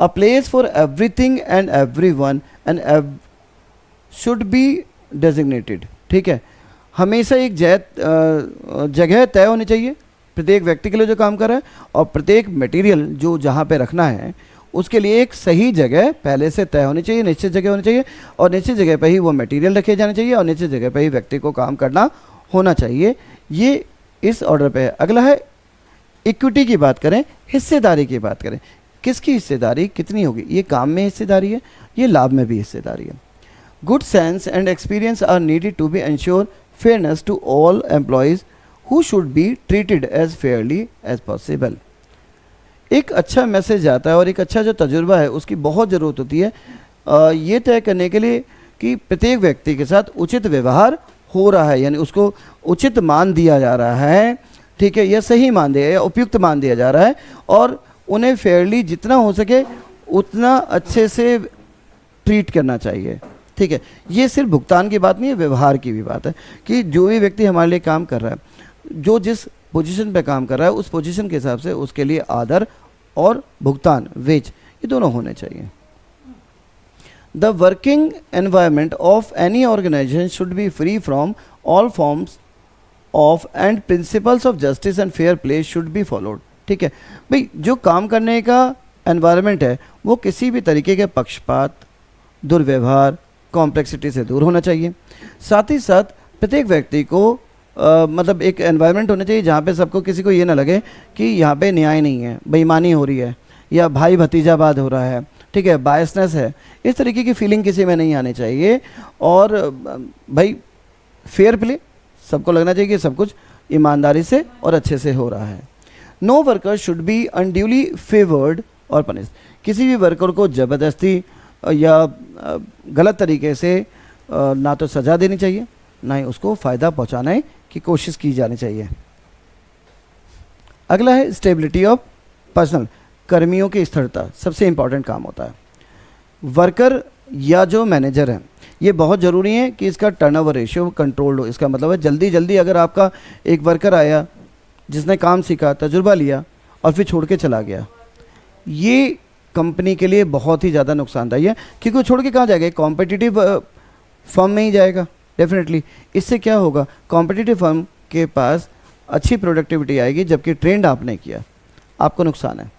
A place for everything and everyone and should be designated. ठीक है, हमेशा एक जगह तय होनी चाहिए प्रत्येक व्यक्ति के लिए जो काम कर रहा है, और प्रत्येक मटेरियल जो जहाँ पे रखना है उसके लिए एक सही जगह पहले से तय होनी चाहिए, निश्चित जगह होनी चाहिए, और निश्चित जगह पे ही वो मटेरियल रखे जाने चाहिए, और निश्चित जगह पे ही व्यक्ति को काम करना होना चाहिए। ये इस ऑर्डर पे है। अगला है इक्विटी की बात करें, हिस्सेदारी की बात करें। किसकी हिस्सेदारी कितनी होगी? ये काम में हिस्सेदारी है, ये लाभ में भी हिस्सेदारी है। Good sense and experience are needed to be ensure fairness to all employees who should be treated as fairly as possible। एक अच्छा मैसेज आता है और एक अच्छा जो तजुर्बा है उसकी बहुत ज़रूरत होती है ये तय करने के लिए कि प्रत्येक व्यक्ति के साथ उचित व्यवहार हो रहा है, यानी उसको उचित मान दिया जा रहा है, ठीक है, या सही मान दिया या उपयुक्त मान दिया जा रहा है, और उन्हें फेयरली जितना हो सके उतना अच्छे से ट्रीट करना चाहिए। ठीक है, ये सिर्फ भुगतान की बात नहीं है, व्यवहार की भी बात है कि जो भी व्यक्ति हमारे लिए काम कर रहा है, जो जिस पोजीशन पे काम कर रहा है उस पोजीशन के हिसाब से उसके लिए आदर और भुगतान, वेज, ये दोनों होने चाहिए। The working environment of any organisation should be free from all forms of and principles of justice and fair play should be followed. ठीक है भाई, जो काम करने का एनवायरनमेंट है वो किसी भी तरीके के पक्षपात, दुर्व्यवहार, कॉम्प्लेक्सिटी से दूर होना चाहिए। साथ ही साथ प्रत्येक व्यक्ति को मतलब एक एनवायरनमेंट होना चाहिए जहाँ पे सबको, किसी को ये ना लगे कि यहाँ पे न्याय नहीं है, बेईमानी हो रही है, या भाई भतीजावाद हो रहा है, ठीक है, बायसनेस है, इस तरीके की फीलिंग किसी में नहीं आनी चाहिए। और भाई फेयर प्ले, सबको लगना चाहिए कि सब कुछ ईमानदारी से और अच्छे से हो रहा है। No worker should be unduly favoured और पनिश। किसी भी वर्कर को ज़बरदस्ती या गलत तरीके से ना तो सज़ा देनी चाहिए, ना ही उसको फ़ायदा पहुँचाने की कोशिश की जानी चाहिए। अगला है स्टेबिलिटी ऑफ पर्सनल, कर्मियों की स्थिरता सबसे इम्पॉर्टेंट काम होता है। वर्कर या जो मैनेजर है ये बहुत ज़रूरी है कि इसका टर्नओवर रेशियो कंट्रोल्ड हो। इसका मतलब है जल्दी जल्दी अगर आपका एक वर्कर आया जिसने काम सीखा, तजुर्बा लिया और फिर छोड़ के चला गया, ये कंपनी के लिए बहुत ही ज़्यादा नुकसानदायी है, क्योंकि वो छोड़ के कहाँ जाएगा? कॉम्पिटिटिव फर्म में ही जाएगा डेफिनेटली। इससे क्या होगा? कॉम्पिटिटिव फर्म के पास अच्छी प्रोडक्टिविटी आएगी, जबकि ट्रेंड आपने किया, आपको नुकसान है।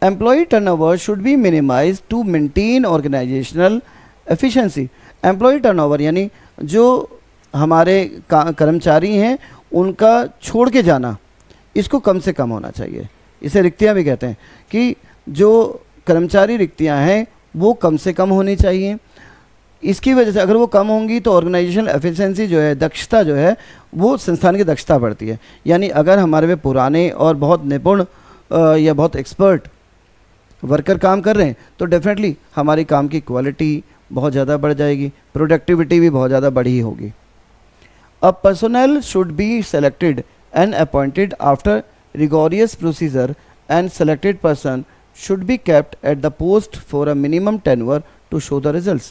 Employee turnover should be minimise to maintain organisational efficiency. Employee turnover यानी जो हमारे कर्मचारी हैं उनका छोड़ के जाना, इसको कम से कम होना चाहिए। इसे रिक्तियाँ भी कहते हैं कि जो कर्मचारी रिक्तियाँ हैं वो कम से कम होनी चाहिए। इसकी वजह से अगर वो कम होंगी तो ऑर्गेनाइजेशनल एफिशिएंसी जो है, दक्षता जो है, वो संस्थान की दक्षता बढ़ती है। यानी अगर हमारे में पुराने और बहुत निपुण या बहुत एक्सपर्ट वर्कर काम कर रहे हैं तो डेफिनेटली हमारी काम की क्वालिटी बहुत ज़्यादा बढ़ जाएगी, प्रोडक्टिविटी भी बहुत ज़्यादा बढ़ी होगी। A personnel should be selected and appointed after rigorous procedure and selected person should be kept at the post for a minimum tenure to show the results।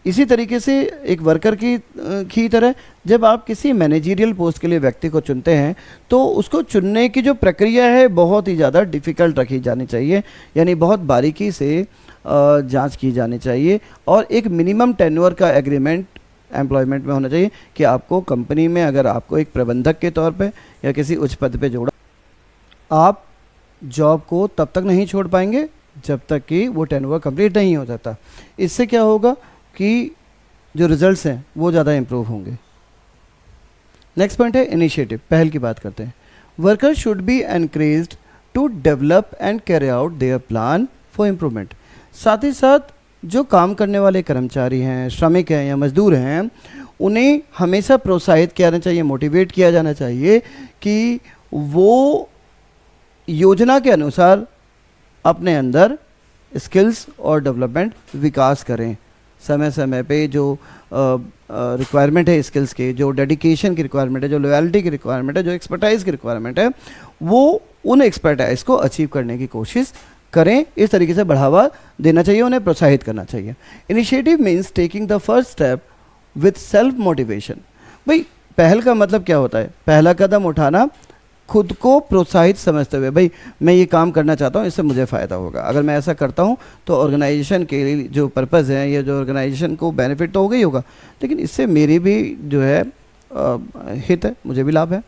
इसी तरीके से एक वर्कर की तरह जब आप किसी मैनेजरियल पोस्ट के लिए व्यक्ति को चुनते हैं तो उसको चुनने की जो प्रक्रिया है बहुत ही ज़्यादा डिफ़िकल्ट रखी जानी चाहिए, यानी बहुत बारीकी से जांच की जानी चाहिए, और एक मिनिमम टेन्योर का एग्रीमेंट एम्प्लॉयमेंट में होना चाहिए कि आपको कंपनी में अगर आपको एक प्रबंधक के तौर पे या किसी उच्च पद पे जोड़ा, आप जॉब को तब तक नहीं छोड़ पाएंगे जब तक कि वो टेन्योर कंप्लीट नहीं हो जाता। इससे क्या होगा कि जो रिजल्ट्स हैं वो ज़्यादा इम्प्रूव होंगे। नेक्स्ट पॉइंट है इनिशिएटिव, पहल की बात करते हैं। Workers should be encouraged to develop and carry out their plan for improvement. साथ ही साथ जो काम करने वाले कर्मचारी हैं, श्रमिक हैं या मजदूर हैं, उन्हें हमेशा प्रोत्साहित किया जाना चाहिए, मोटिवेट किया जाना चाहिए कि वो योजना के अनुसार अपने अंदर स्किल्स और डेवलपमेंट विकास करें। समय समय पे जो रिक्वायरमेंट है स्किल्स के, जो डेडिकेशन की रिक्वायरमेंट है, जो लॉयल्टी की रिक्वायरमेंट है, जो एक्सपर्टाइज की रिक्वायरमेंट है, वो उन एक्सपर्टाइज को अचीव करने की कोशिश करें। इस तरीके से बढ़ावा देना चाहिए, उन्हें प्रोत्साहित करना चाहिए। Initiative means taking the first step with self motivation. भाई पहल का मतलब क्या होता है? पहला कदम उठाना खुद को प्रोत्साहित समझते हुए, भाई मैं ये काम करना चाहता हूँ, इससे मुझे फ़ायदा होगा, अगर मैं ऐसा करता हूँ तो ऑर्गेनाइजेशन के लिए जो पर्पज़ है या जो ऑर्गेनाइजेशन को बेनिफिट तो होगा ही होगा, लेकिन इससे मेरी भी जो है हित है, मुझे भी लाभ है।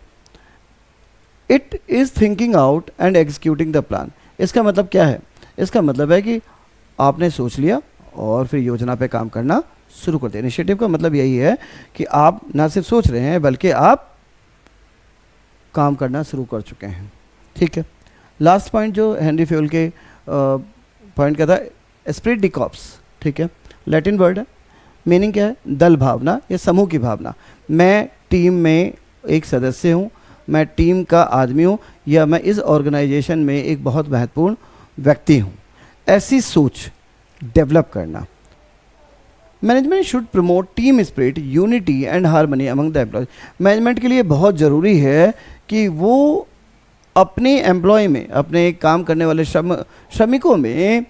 It is thinking out and executing the plan. इसका मतलब क्या है? इसका मतलब है कि आपने सोच लिया और फिर योजना पे काम करना शुरू कर दिया। इनिशिएटिव का मतलब यही है कि आप ना सिर्फ सोच रहे हैं बल्कि आप काम करना शुरू कर चुके हैं। ठीक है, लास्ट पॉइंट जो हेनरी फ्यूल के पॉइंट का था, एस्प्रिट डी कॉर्प्स। ठीक है, लैटिन वर्ड है, मीनिंग क्या है? दल भावना या समूह की भावना। मैं टीम में एक सदस्य हूँ, मैं टीम का आदमी हूँ, या मैं इस ऑर्गेनाइजेशन में एक बहुत महत्वपूर्ण व्यक्ति हूँ। ऐसी सोच डेवलप करना। Management should promote team spirit, unity and harmony among the employees. Management के लिए बहुत ज़रूरी है कि वो अपने एम्प्लॉय में, अपने काम करने वाले श्रमिकों में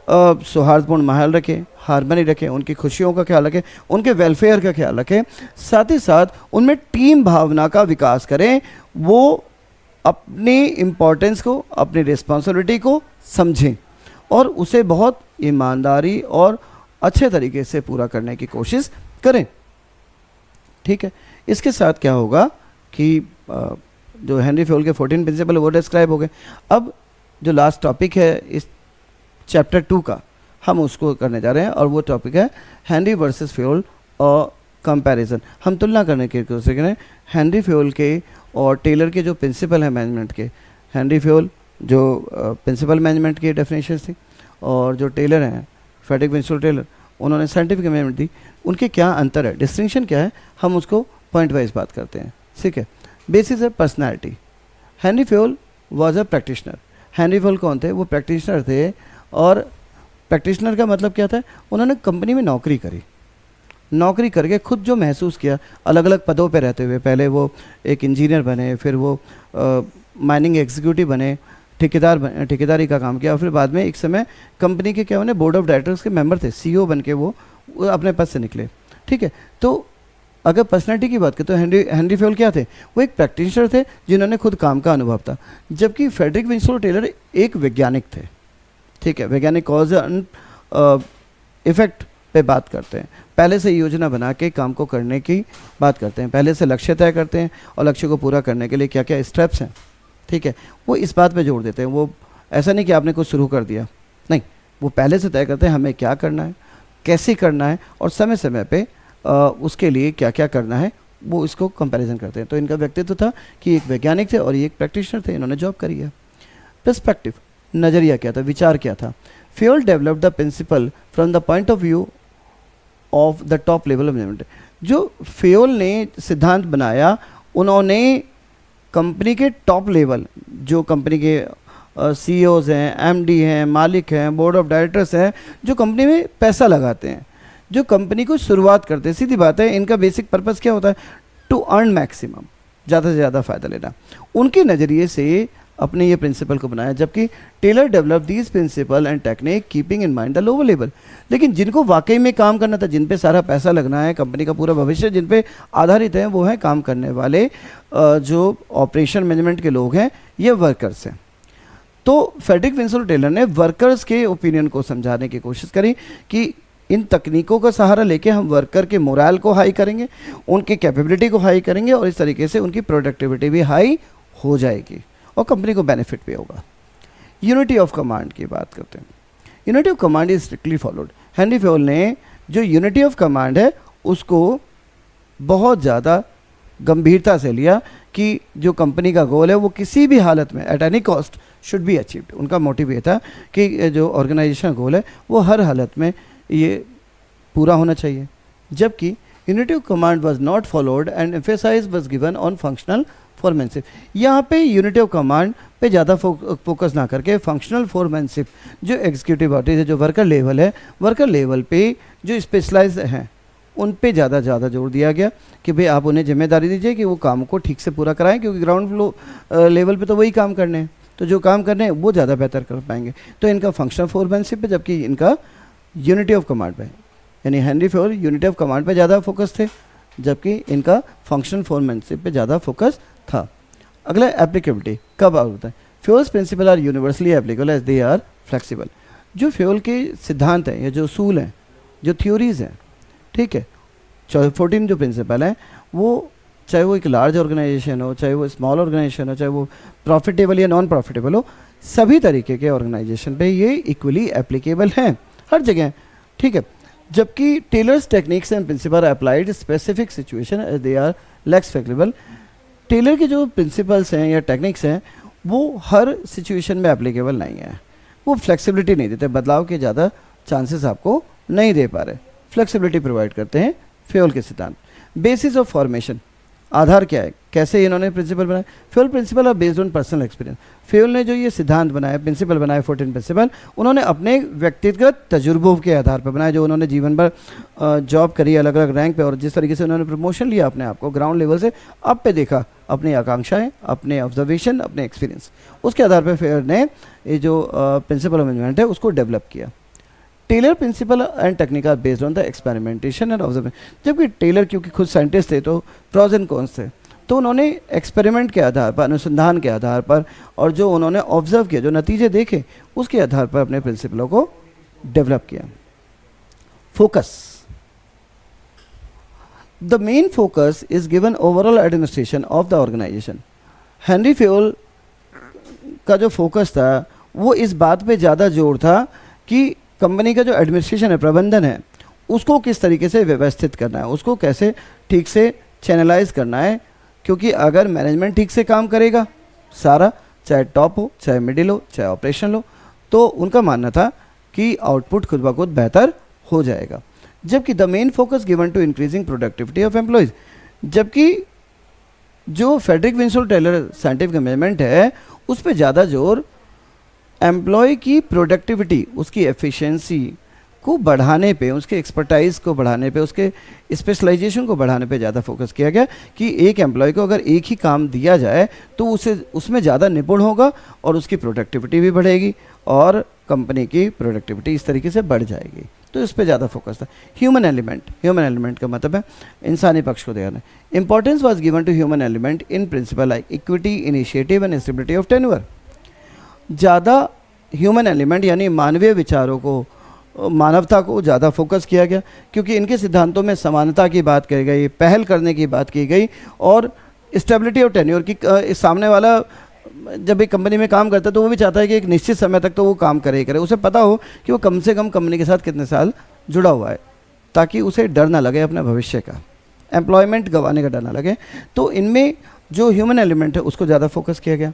सौहार्दपूर्ण माहौल रखें, हार्मनी रखें, उनकी खुशियों का ख्याल रखें, उनके वेलफेयर का ख्याल रखें, साथ ही साथ उनमें टीम भावना का विकास करें। वो अपनी इम्पोर्टेंस को, अपनी रिस्पॉन्सिबिलिटी को समझें और उसे बहुत ईमानदारी और अच्छे तरीके से पूरा करने की कोशिश करें। ठीक है, इसके साथ क्या होगा कि जो हेनरी फ्यूल के 14 प्रिंसिपल वो डिस्क्राइब हो गए। अब जो लास्ट टॉपिक है इस चैप्टर 2 का, हम उसको करने जा रहे हैं और वो टॉपिक है हेनरी वर्सेस फ्यूल और कंपैरिजन। हम तुलना करने की कोशिश करें हेनरी फ्यूल के और टेलर के जो प्रिंसिपल हैं मैनेजमेंट के। हेनरी फ्यूल जो प्रिंसिपल मैनेजमेंट की डेफिनेशन थी, और जो टेलर हैं फ्रेडरिक विंस्टन टेलर, उन्होंने साइंटिफिक मैनेजमेंट दी। उनके क्या अंतर है, डिस्टिंक्शन क्या है, हम उसको पॉइंट वाइज बात करते हैं। ठीक है, बेसिस है personality. Henry fuel was a practitioner. Henry fuel कौन थे? वो प्रैक्टिशनर थे। और प्रैक्टिशनर का मतलब क्या था? उन्होंने कंपनी में नौकरी करी, नौकरी करके खुद जो महसूस किया, अलग अलग पदों पे रहते हुए, पहले वो एक इंजीनियर बने, फिर वो माइनिंग एग्जीक्यूटिव बने, ठेकेदारी का काम किया, और फिर बाद में एक समय कंपनी के क्या बोर्ड ऑफ डायरेक्टर्स के मेंबर थे, सीईओ बन के वो अपने पद से निकले। ठीक है, तो अगर पर्सनैलिटी की बात करें तो हेनरी फ्यूल क्या थे? वो एक प्रैक्टिशनर थे जिन्होंने खुद काम का अनुभव था, जबकि फ्रेडरिक विंस्टन टेलर एक वैज्ञानिक थे। ठीक है, वैज्ञानिक कॉज एंड इफेक्ट पे बात करते हैं, पहले से योजना बना के काम को करने की बात करते हैं, पहले से लक्ष्य तय करते हैं और लक्ष्य को पूरा करने के लिए क्या क्या स्टेप्स हैं। ठीक है, वो इस बात पे जोर देते हैं। वो ऐसा नहीं कि आपने कुछ शुरू कर दिया, नहीं, वो पहले से तय करते हैं हमें क्या करना है, कैसे करना है, और समय समय पे उसके लिए क्या क्या करना है, वो इसको कंपैरिजन करते हैं। तो इनका व्यक्तित्व था कि एक वैज्ञानिक थे और ये एक प्रैक्टिशनर थे, इन्होंने जॉब करी है। पर्सपेक्टिव, नज़रिया क्या था, विचार क्या था? Fayol develop the principle from the point of view of the top level of management. जो फ्यूल ने सिद्धांत बनाया, उन्होंने कंपनी के टॉप लेवल, जो कंपनी के सीईओज हैं, एमडी हैं, मालिक हैं, बोर्ड ऑफ डायरेक्टर्स हैं, जो कंपनी में पैसा लगाते हैं, जो कंपनी को शुरुआत करते हैं, सीधी बात है इनका बेसिक पर्पस क्या होता है? टू अर्न मैक्सिमम, ज़्यादा से ज़्यादा फ़ायदा लेना। उनके नज़रिए से अपने ये प्रिंसिपल को बनाया, जबकि Taylor develop these principle and technique keeping in mind the lower level. लेकिन जिनको वाकई में काम करना था, जिन पे सारा पैसा लगना है, कंपनी का पूरा भविष्य जिन पे आधारित है, वो हैं काम करने वाले जो ऑपरेशन मैनेजमेंट के लोग हैं, ये वर्कर्स हैं। तो फ्रेडरिक विंस्टन टेलर ने वर्कर्स के ओपिनियन को समझाने की कोशिश करी कि इन तकनीकों का सहारा लेके हम वर्कर के मोरल को हाई करेंगे, उनकी कैपेबिलिटी को हाई करेंगे, और इस तरीके से उनकी प्रोडक्टिविटी भी हाई हो जाएगी और कंपनी को बेनिफिट भी होगा। यूनिटी ऑफ कमांड की बात करते हैं। Unity of command is strictly followed. Henry fuel ने जो यूनिटी ऑफ कमांड है उसको बहुत ज़्यादा गंभीरता से लिया कि जो कंपनी का गोल है वो किसी भी हालत में at any cost should be achieved. उनका मोटिव ये था कि जो ऑर्गेनाइजेशन गोल है वो हर हालत में ये पूरा होना चाहिए। जबकि unity of command was not followed and emphasise was given on functional foremanship. यहाँ पे यूनिटी ऑफ कमांड पे ज़्यादा फोकस ना करके फंक्शनल फोरमैनशिप जो एग्जीक्यूटिव बॉडीज है, जो वर्कर लेवल है, वर्कर लेवल पे जो स्पेशलाइज हैं उन पे ज़्यादा जोर दिया गया कि भाई आप उन्हें जिम्मेदारी दीजिए कि वो काम को ठीक से पूरा कराएं, क्योंकि ग्राउंड फ्लो लेवल पे तो वही काम करने हैं, तो जो काम करने हैं वो ज़्यादा बेहतर कर पाएंगे। तो इनका फंक्शनल फोरमैनशिप पे, जबकि इनका यूनिटी ऑफ कमांड पे, यानी Henry Fayol unity of command पे ज़्यादा फोकस थे, जबकि इनका फंक्शनल फोरमैनशिप पे ज़्यादा फोकस था। अगला एप्लीकेबिलिटी कब होता है? Fayol's principle are universally applicable as they are flexible. जो फ्योल के सिद्धांत हैं या जो उसूल हैं, जो थ्योरीज हैं, ठीक है, 14 जो प्रिंसिपल हैं, वो चाहे वो एक लार्ज ऑर्गेनाइजेशन हो, चाहे वो स्मॉल ऑर्गेनाइजेशन हो, चाहे वो प्रॉफिटेबल या नॉन प्रॉफिटेबल हो, सभी तरीके के ऑर्गेनाइजेशन पे ये इक्वली एप्लीकेबल हैं हर जगह, ठीक है। जबकि Taylor's techniques and principle applied specific situation as they are less flexible. Taylor के जो प्रिंसिपल्स हैं या टेक्निक्स हैं वो हर सिचुएशन में एप्लीकेबल नहीं है, वो फ्लेक्सिबिलिटी नहीं देते, बदलाव के ज़्यादा चांसेस आपको नहीं दे पा रहे, फ्लेक्सिबिलिटी प्रोवाइड करते हैं फ्योल के सिद्धांत। बेसिस ऑफ फॉर्मेशन, आधार क्या है, कैसे इन्होंने प्रिंसिपल बनाए? Fayol principle are based on personal experience. Fayol ने जो ये सिद्धांत बनाए, प्रिंसिपल बनाए, 14 प्रिंसिपल, उन्होंने अपने व्यक्तिगत तजुर्बों के आधार पर बनाए, जो उन्होंने जीवन भर जॉब करी अलग अलग रैंक पे, और जिस तरीके से उन्होंने प्रमोशन लिया अपने आप को ग्राउंड लेवल से अप पे देखा, अपनी आकांक्षाएं, अपने ऑब्जर्वेशन, अपने एक्सपीरियंस, उसके आधार पर फ्योल ने ये जो प्रिंसिपल ऑफ मैनेजमेंट है उसको डेवलप किया। Taylor principle and technique are based on the experimentation and observation. जबकि टेलर क्योंकि खुद साइंटिस्ट थे तो प्रॉज एंड कॉन्स थे, तो उन्होंने एक्सपेरिमेंट के आधार पर, अनुसंधान के आधार पर, और जो उन्होंने ऑब्जर्व किया, जो नतीजे देखे, उसके आधार पर अपने प्रिंसिपलों को डेवलप किया। Focus, the main focus is given overall administration of the organisation. Henry Fayol का जो फोकस था वो इस बात पे ज़्यादा जोर था कि कंपनी का जो एडमिनिस्ट्रेशन है, प्रबंधन है, उसको किस तरीके से व्यवस्थित करना है, उसको कैसे ठीक से चैनलाइज करना है, क्योंकि अगर मैनेजमेंट ठीक से काम करेगा सारा, चाहे टॉप हो, चाहे मिडिल हो, चाहे ऑपरेशन हो, तो उनका मानना था कि आउटपुट खुद ब खुद बेहतर हो जाएगा। जबकि the main focus given to increasing productivity of employees, जबकि जो Frederick Winslow Taylor scientific management है उस पर ज़्यादा जोर एम्प्लॉय की प्रोडक्टिविटी, उसकी एफिशिएंसी को बढ़ाने पे, उसके एक्सपर्टाइज को बढ़ाने पे, उसके स्पेशलाइजेशन को बढ़ाने पे ज़्यादा फोकस किया गया कि एक एम्प्लॉय को अगर एक ही काम दिया जाए तो उसे उसमें ज़्यादा निपुण होगा और उसकी प्रोडक्टिविटी भी बढ़ेगी और कंपनी की प्रोडक्टिविटी इस तरीके से बढ़ जाएगी। तो इस पर ज़्यादा फोकस था। ह्यूमन एलिमेंट, ह्यूमन एलिमेंट का मतलब है इंसानी पक्ष को देखना। Importance was given to human element in principle like equity, initiative and stability of tenure. ज़्यादा ह्यूमन एलिमेंट यानी मानवीय विचारों को, मानवता को ज़्यादा फोकस किया गया, क्योंकि इनके सिद्धांतों में समानता की बात की गई, पहल करने की बात की गई, और स्टेबिलिटी ऑफ टेन्योर की सामने वाला जब एक कंपनी में काम करता है तो वो भी चाहता है कि एक निश्चित समय तक तो वो काम करे ही करे, उसे पता हो कि वो कम से कम कंपनी के साथ कितने साल जुड़ा हुआ है, ताकि उसे डर ना लगे अपने भविष्य का, एम्प्लॉयमेंट गंवाने का डर ना लगे। तो इनमें जो ह्यूमन एलिमेंट है उसको ज़्यादा फोकस किया गया।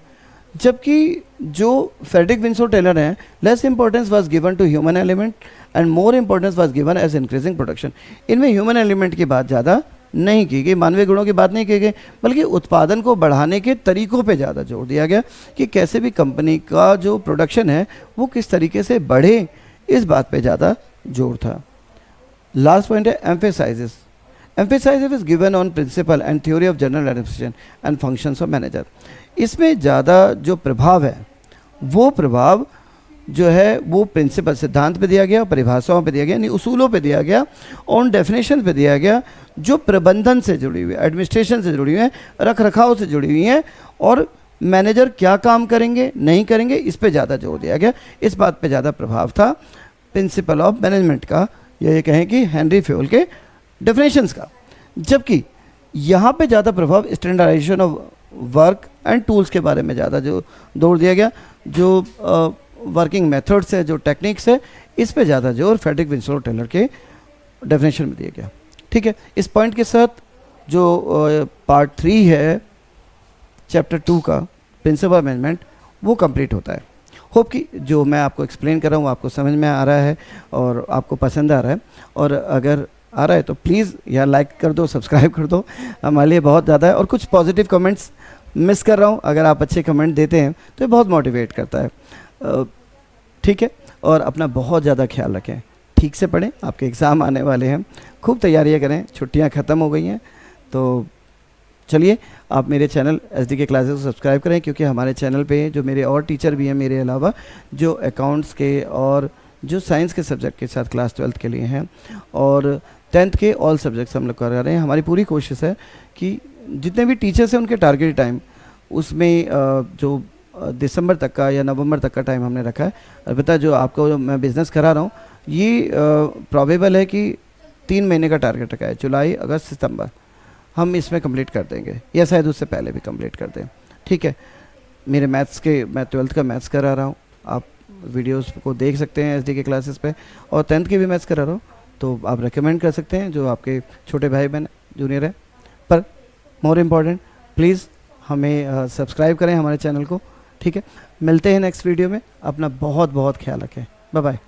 जबकि जो फ्रेडरिक विंसोल टेलर हैं, less importance was given to human element and more importance was given as increasing production. इनमें ह्यूमन एलिमेंट की बात ज़्यादा नहीं की गई, मानवीय गुणों की बात नहीं की गई, बल्कि उत्पादन को बढ़ाने के तरीकों पे ज़्यादा जोर दिया गया कि कैसे भी कंपनी का जो प्रोडक्शन है वो किस तरीके से बढ़े, इस बात पे ज़्यादा जोर था। लास्ट पॉइंट है emphasises. Emphasises is given on principle and theory of general administration and functions of manager. इसमें ज़्यादा जो प्रभाव है वो प्रभाव जो है वो प्रिंसिपल सिद्धांत पे दिया गया, परिभाषाओं पे दिया गया, यानी उसूलों पे दिया गया, ऑन डेफिनेशन पे दिया गया, जो प्रबंधन से जुड़ी हुई है, एडमिनिस्ट्रेशन से जुड़ी हुई है, रख रखाव से जुड़ी हुई हैं, और मैनेजर क्या काम करेंगे नहीं करेंगे इस पे ज़्यादा जोर दिया गया। इस बात पे ज़्यादा प्रभाव था प्रिंसिपल ऑफ मैनेजमेंट का, ये कहें कि हेनरी फ्योल के डेफिनेशंस का। जबकि यहाँ पे ज़्यादा प्रभाव standardisation of work and tools के बारे में ज़्यादा जो जोर दिया गया, जो वर्किंग मेथड्स है, जो टेक्निक्स है, इस पे ज़्यादा जोर फ्रेडरिक विंसोल टेलर के डेफिनेशन में दिया गया। ठीक है, इस पॉइंट के साथ जो पार्ट 3 है चैप्टर 2 का प्रिंसिपल मैनेजमेंट वो कंप्लीट होता है। होप कि जो मैं आपको एक्सप्लेन कर रहा हूँ आपको समझ में आ रहा है और आपको पसंद आ रहा है, और अगर आ रहा है तो प्लीज़ यार लाइक कर दो, सब्सक्राइब कर दो, हमारे लिए बहुत ज़्यादा है। और कुछ पॉजिटिव कमेंट्स मिस कर रहा हूँ, अगर आप अच्छे कमेंट देते हैं तो ये बहुत मोटिवेट करता है। ठीक है, और अपना बहुत ज़्यादा ख्याल रखें, ठीक से पढ़ें, आपके एग्ज़ाम आने वाले हैं, खूब तैयारियां करें, छुट्टियां ख़त्म हो गई हैं। तो चलिए आप मेरे चैनल SDK क्लासेस को सब्सक्राइब करें, क्योंकि हमारे चैनल पे जो मेरे और टीचर भी हैं मेरे अलावा, जो अकाउंट्स के और जो साइंस के सब्जेक्ट के साथ क्लास 12th के लिए हैं और 10th के ऑल सब्जेक्ट्स हम लोग कर रहे हैं। हमारी पूरी कोशिश है कि जितने भी टीचर्स हैं उनके टारगेट टाइम उसमें जो दिसंबर तक का या नवंबर तक का टाइम हमने रखा है। अलबत्ता जो आपको जो मैं बिज़नेस करा रहा हूँ ये प्रॉबेबल है कि 3 महीने का टारगेट रखा है, जुलाई, अगस्त, सितंबर हम इसमें कंप्लीट कर देंगे, या शायद उससे पहले भी कंप्लीट कर दें। ठीक है, मेरे मैं 12th का मैथ्स करा रहा हूँ, आप वीडियोस को देख सकते हैं SDK क्लासेस पे, और 10th की भी मैथ्स करा रहा हूँ, तो आप रेकमेंड कर सकते हैं जो आपके छोटे भाई बहन जूनियर है। पर मोर इम्पॉर्टेंट प्लीज़ हमें सब्सक्राइब करें हमारे चैनल को। ठीक है, मिलते हैं नेक्स्ट वीडियो में, अपना बहुत बहुत ख्याल रखें, बाय बाय।